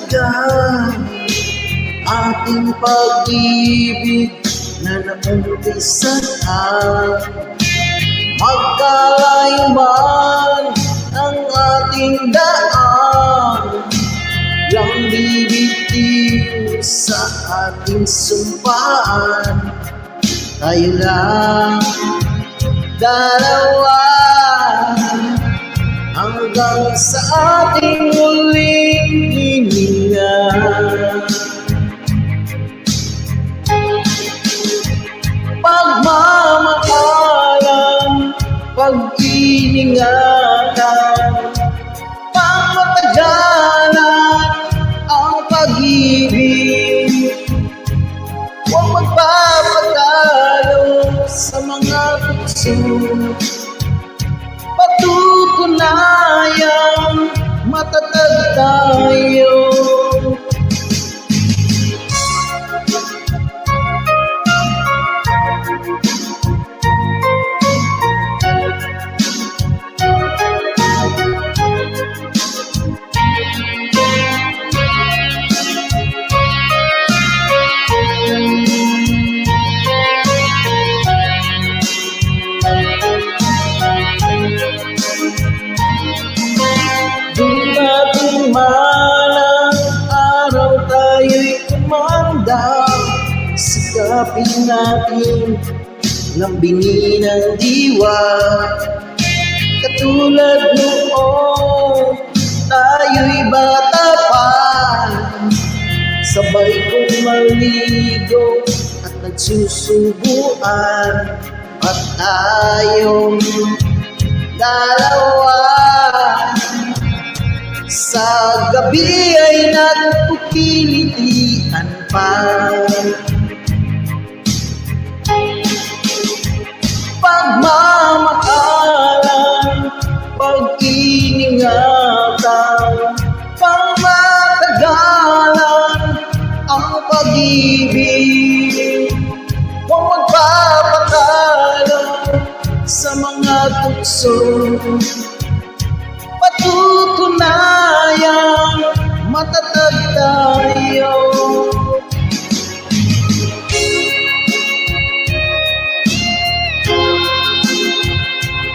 matatagan ating pag-ibig na naumpisahan. Magkalayo man ang ating daan, lang bibitiw sa ating sumpaan. Tayo lang dalawa hanggang sa ating muling hininga. Pagmamahalan, pag-iningatan, pangmatagalan ang pag-ibig. Huwag magpapatalo sa mga tukso, patutunayang matatag tayo. Malang araw tayo'y kumanda, sikapin natin lambingin ang diwa. Katulad noon tayo'y bata pa, sabay kong maligo at nagsusubuan. At tayong dalawa sa gabi ay nagpupilitian pa. Pagmamahalan, pag-iningatan, pangmatagalan ang pag-ibig. Huwag magpapatalo sa mga tukso, patutunayang matatag tayo.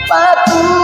Patutunayang